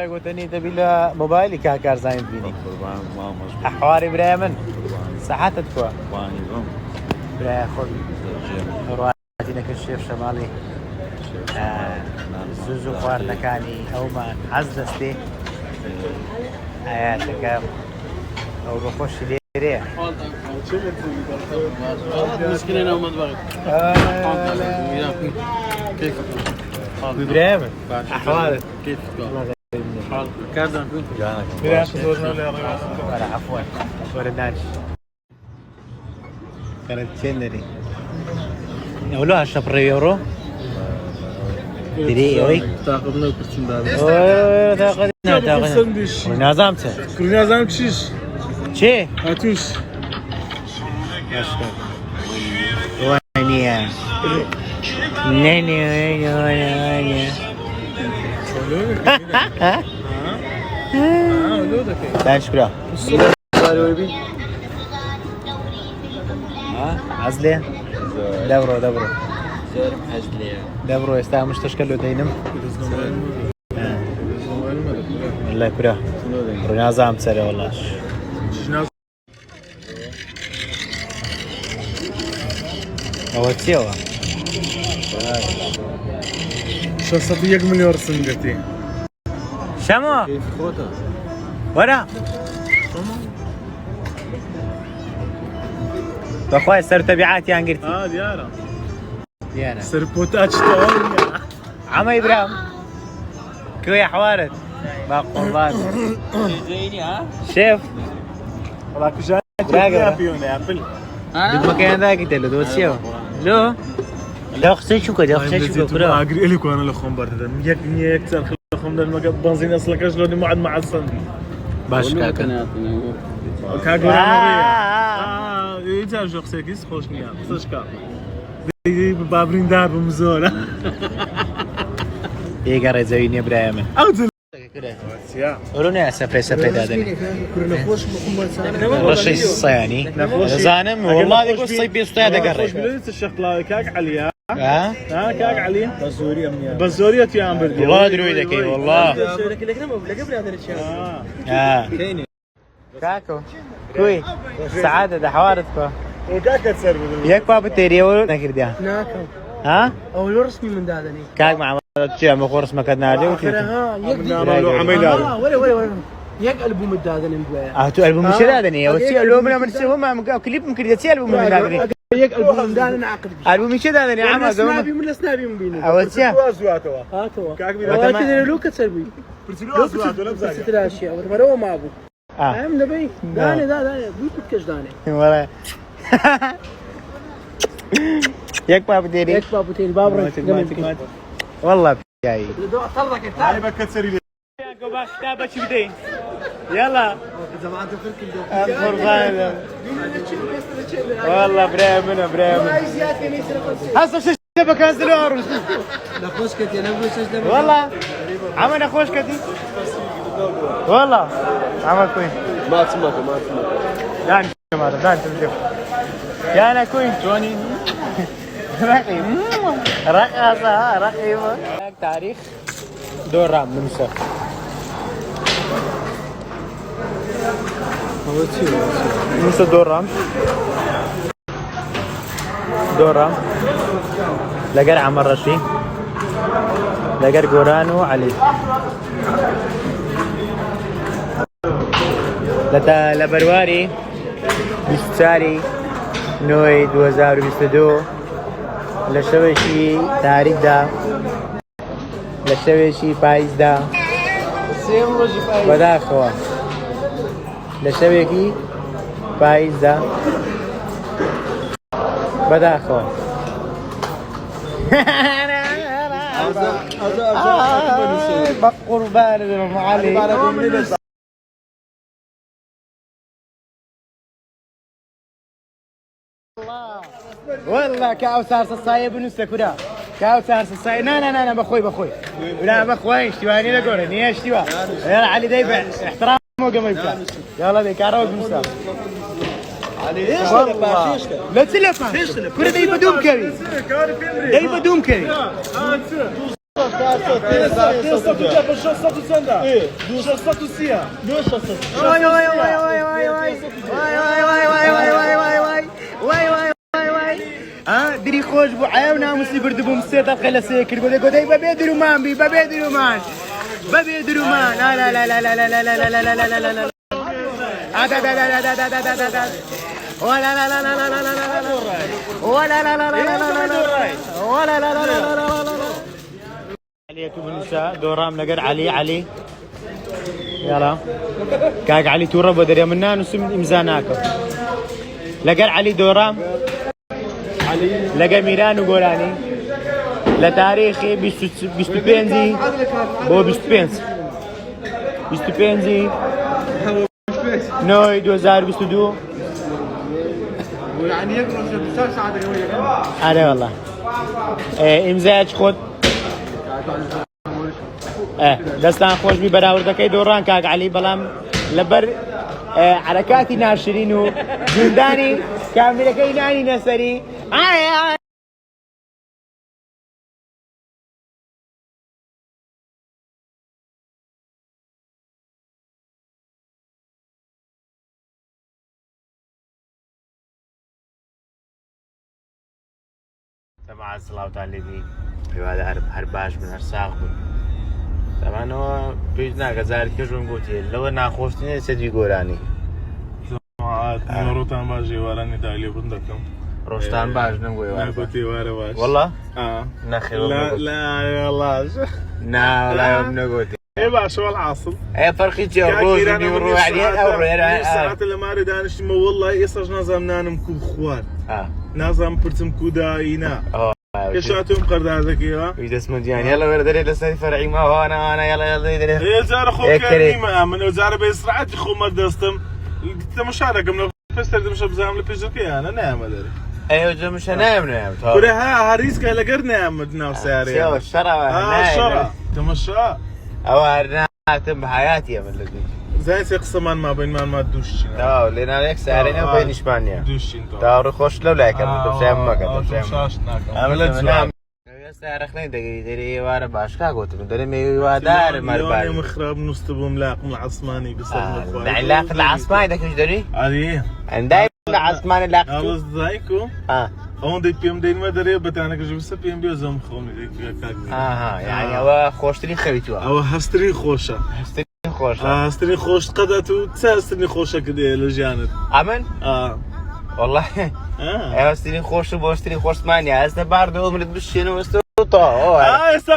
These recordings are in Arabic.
قلتني تبي له موبايلي كاكار زين فيني احواري بريمن صحتك كوا برا خذ رواتينا كشيف شمالي زوزو خوار نكاني او ما عززتي حياتك او بخش ليري مشكلة انا وما دبغت كيفك بريمن احوالك كيفك حالك كذا بريمن صورنا ولا عفوا صور الناش كانت تشنري اولوها شبر يورو تري اوي تاخذنا وكرتين دابا تاخذنا ونظامته كلنا زعما شيش شي هاتوش وانيا نيني تعال شكرا عزلي دبرو دبرو يستاهل مش تشكله دينم والله كره رنا زام سري والله هو تسيوا شخصتي 1 مليون سنجتي شمو كيف خوتا ورا اخوي صار تبعات يا انقرتي ديارة ديانا سربوتاج تاوليا عم ابراهيم كوي حوارت باقول الله زيني ها شيف والله كجا راقب. فينا ابل بالمكان ذاك انت لو تسيوا لو لا خصي شو كده خصي شو كده اجري لك وانا لخم برد يك تسال لخم ده المكان بنزين اصلا كاش لو ما عاد مع الصن باش كاكا كاغورا يجا جو خصيكيس خوش نيا خصش كا بابرين دار بمزوره يقرا زيني ابراهيم او دل كده يا وروني سفري هذا كنا خوش رشي الصياني زانم والله يقول صيب يستوي هذا خوش قري بلدت الشغله كاك عليا ها كاك علي بزورية يا عم بردي والله ادري ذكي والله كاكو كوي سعادة ده حوارتكو وكاك تسرب ياك بابا تيري ولا نكر ديا ناكم ها او رسمي من دادني كاك مع تشي ما خورس ما كنا عليه ها يقدر عمل هذا ولا يقلبوا من دادني بوايا تو البوم مش هذا وسي البوم من سوى ما كليب ممكن يتسي البوم من هذا يقلبوا من دادني عقد البوم مش هذا يا عم سنابي من السنابي من بيني اوسي وازواتوا هاتوا كاك كذا لو كتسربي برسلوا وازواتوا لا بزاف ست الاشياء ورموا ما ابو فهم نبي داني بيكت كش داني ولا ياك بابا تيري يك بابو تيل بابر والله جاي طلعك انت هاي بك تسري لي يا باش كتابه شو بدي يلا زمان تفكر القربان والله بريمن هسه شو شبك انزل اورس نخوش كتي نبغى سجده والله عمل اخوش كتي والله عمل كوين ما تسمعك دان كمان دان تمشي يا انا كوين جوني رقي رقصة رقيبة تاريخ دور رام نمسا نمسا دور رام لقر عمر رشي لقر قورانو علي لبرواري بستاري نوي 2022 لشوشي تاريخ دا لشوشي پاییز دا بدا خوا لشوشي پاییز دا بدا خوا بقربان المعلم والله كاو صار صايب ونسى كذا كاو صار صايب لا بخوي لا بخوي اشتواني لا قول ني اشتوا يلا علي دايبع احترام قبل كان يلا ذيك عروق مسام والله لا تسلف كل ده يبدوم كذي ده يبدوم كذي ديري خوش بو عيونا مسلي بردبو مسيطة خلا سيكر قولي قولي بابي رومان بي بابي رومان بابي رومان لا لا لا لا لا لا لا لا لا لا لا لا لا ولا لا لا لا لا لا لا لا ولا لا لا لا لا لا ولا لا لا لا لا لا عليكم النساء دورام لقر علي يلا كاك علي تورا بدر يمنا نسم امزاناكم لقر علي دورام علي لقى ميران وقولاني لتاريخي بيستبينزي بو بيستبينز بيستبينزي نوي 2022 يعني يقرأ ساعة أنا والله امزاج خود دستان خوش بی بەراوردەکەی دۆڕان کاک عەلی بەڵام لەبەر حرەکاتی ناشرین و جوندانی کامێرەکەی نانی نەسەری طبعا سڵاو لێبی پێوادە هەر باش بن هەر ساغ بن دەمانەوە پێویست ناکە جارێک کەژم گوتی لەوە ناخۆشتنی سەدی گۆرانی ڕۆتان باش ێوارانی دا لێ بن دەکەم ڕۆژتان باش نەگوتی وارە باش وەڵڵا نەخێڵاش ناڵایم نەگوتی اي باش هو العاصم اي فرقي تي روز نروح عليه او ساعات لما دانش ما والله يصج نظام نانم كو خوار نظام برتم كوداينا كشاتهم قردازك ايوا يدس مديان يلا ورا لسه فرعي ما هو انا يلا يا زار اخو كريم من زار بسرعه خو ما دستم انت مشاركه من فستر مش بزام لبيجكي انا نعم ادري ايوه جو مش نايم كره ها هريسك لقر نعم ناوساري يا الشرا الشرا تمشى او هرناتم بحياتي يا ملك زي سيقسمان ما بين ما دوش لان عليك سعرنا بين اسبانيا دوشين داور خوش لو لكن بسام ما كنت عملت نعم يا سعرخني دقيقه واره باشكا قلت دري مي وادار مربال مخرب نستبو ملاق من العصماني بسبب اخوان العلاق العصماني داك واش دري عليه عندي العصماني لاقته الله زايكو اون دي بي ام دي المدري بتاعنا كجبس بي ام بي زم خوني يعني هو خوشتري خريتوها او هستري خوشه هستري خوش قدتو تساستني خوشه كده لجانت امن والله هستري خوش بوستري خوش مانيا هسه باردو عمرت بشنو هسه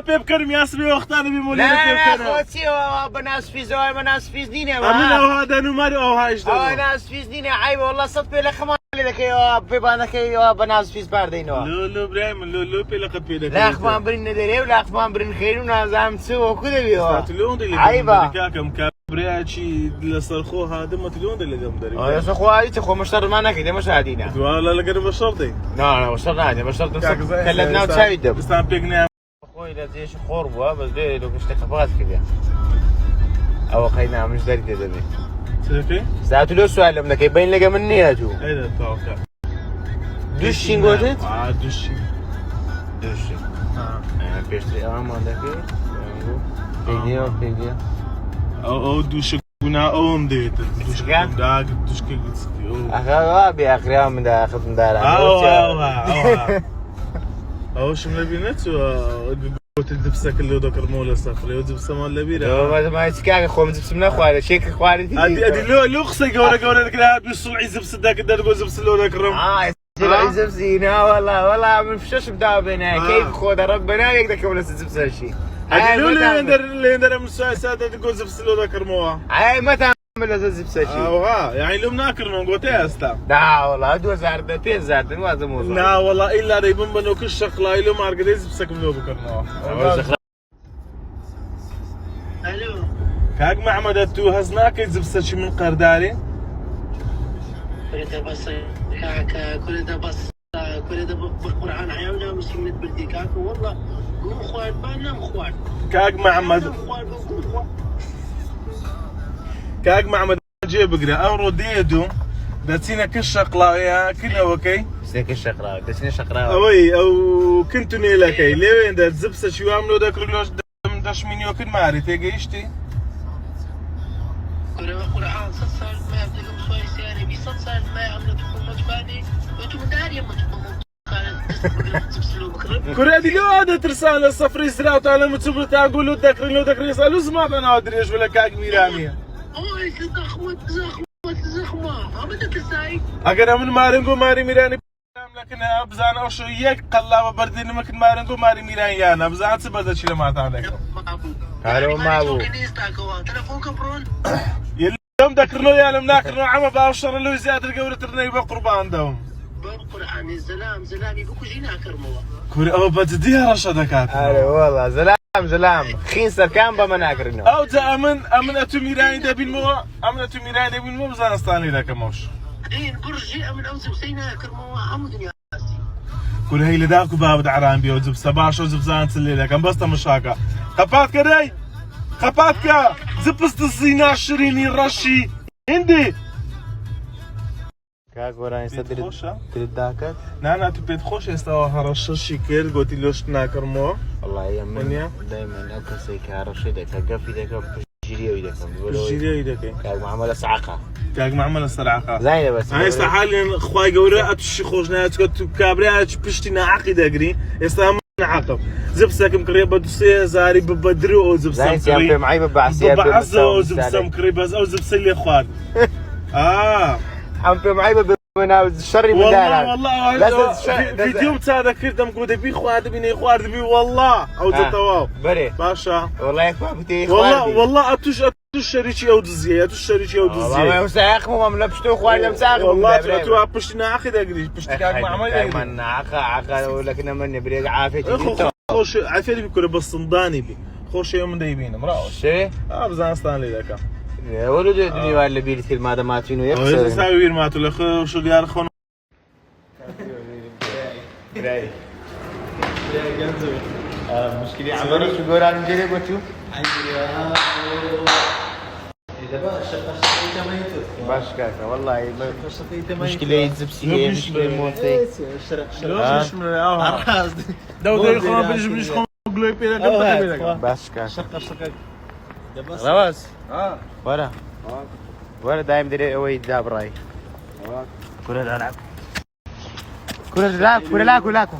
بيبكر ياسمي واختاني بمولي لا خوتي بناس في زوايا بناس في زنينه امن او هذا نمر او هايش ده ناس في زنينه عيب والله صدق لك خمان لك يا بيبانك يا بناس في باردينو لو ابراهيم لو بيلقى بيدك لا خمان برين ندري ولا خمان برين خير ونازام سو كذا بيو تلون اللي عيبه كاكم كابرياتشي لصرخو هذا ما تلون اللي قمدري يا اخو هاي تخو مشتر معنا كده مش عادينا والله لقد بشرطي لا وصلنا عادي بشرط كلمنا وتساعد استان بيقنا اخوي لا زيش خوربه بس دي لو كنت خبرات كده او خينا مش داري كده شايفين ساعته له سؤال منك يبين لك مني هاتو ايه ده توقع دوشين قلت دوشين بيشتري ما عندك فيديو او دوش قنا اون ديت دوش داك دوش كيتس اخا باخر يوم من اخذ من دار او شو ملبينت قلت دبسك اللي ذكر مولا صفر يوزب سمان لبيره ما يتكاك اخو مزبس من اخواني شيك اخواني ادي لو قصي قوله لك لا بيصلعي زبس داك دار زبس لو ذكرم يصلعي زبسينا والله من فشش بدا بينا كيف خود ربنا يقدر كمل زبس هالشيء هاي اللي ندر من ساعات تقول زبس لو ذكرموها هاي ما تعمل زبس هالشيء يعني لو ناكر من قوتي استا لا والله دو زار ده بيز زار ده ما زمو لا والله الا ريبن بنو كل شقلا لو ما ارقد زبسك لو بكرنوها الو كاك محمد تو هزناك زبسك من قرداري كل بس كاك كل ده بقرعان عيونا مسلمة بلدي كاك والله قوم خوان بانام خوان كاك محمد كاك محمد جيب قرا امرو ديدو داتينا كل شقلا يا كنا وكي سێکە شەقراوە دەچنە شەقراوە ئەوەی ئەو کنت و نێلەکەی لێوێندە زبسە شیوام لۆ دەکردۆش دەشمینیۆکرد ماری تێگەیشتی قرآن 100 سال ما يبدأ بصوي سيارة 100 سال ما يعملوا تكون مجباني وانتم داري كورادي لو هذا ترسال الصفري سراوت على متسبر تقول له دكري سالو سمعت انا ادريش ولا كاك ميرانيه اوه زخمه ما بدك تساي اگر من مارنگو ماري ميراني لكن ابزان او شو يك قلابه بردين ممكن مارنگو ماري ميراني يا انا ابزان تبدا شي ما تعلق هارو ما ابو تلفون كبرون يوم ذكرنا يا لم ناكرنا عم باوشر له زياد القوره ترني بقربان دوم بالقران الزلام زلامي بكو جينا كرموا كوري او بدي رشدكات والله زلام خين سركان بمناكرنا او تا امن اتو ميراني دبين مو امن اتو ميراني دبين مو بزانستاني لك موش اين برجي امن اوزب سينا كرموا عمود دنيا كل هي لداكو باب دعران بيو زب سباش وزب زانت الليله كان بس مشاكا خباتك ري خباتك زبست الزينا شريني رشي عندي كاك وراني صدري ترداكت نانا تبيت خوش استوى هرششي كير قلت لوش ناكرمو والله يمن دائما اكسي كهرشيدك قفيدك بجريويدك بجريويدك كاك معمل صعقه كاك معمل الصراحه زايده بس انا استحالي اخواي قوري اتشي خوشنا كابريات بشتنا عقيده قري استام عقب زبسك قريبه دوسي زاري ببدرو او زبسم زايد معي ببعسيات ببعزو زبسم قريبه او زبسلي اخوان عم معي بمناوز الشر من والله فيديو تاع كردم قود بي خواد بيني خواد بي والله او تطواو بري باشا والله يكفي والله اتوش شريكي او دزيه اتوش شريكي او دزيه والله مساخ مو ملبشتو خوان مساخ والله تو بشنا اخي دغري بشتك مع ما من عقا ولكن من بريق عافيتي خوش عافيتي بكره بس صنداني بي خوش يوم دايبين مراه شي بزانستان لي لك ولد الدنيا ولا بيرتي الماده ماتينو يكسر يساوي ماتو لخ شو ديار خون راي مشكلة عمري شو قران جري بتشو إذا بقى شقة ما يتوت باش كاكا والله مشكلة يتزبسي مشكلة موتي مش من الراس دو يخون بنجم نشخون قلوي بينا باش كاكا شقة رواس ورا دايم دري اوي داب راي كرة لاكو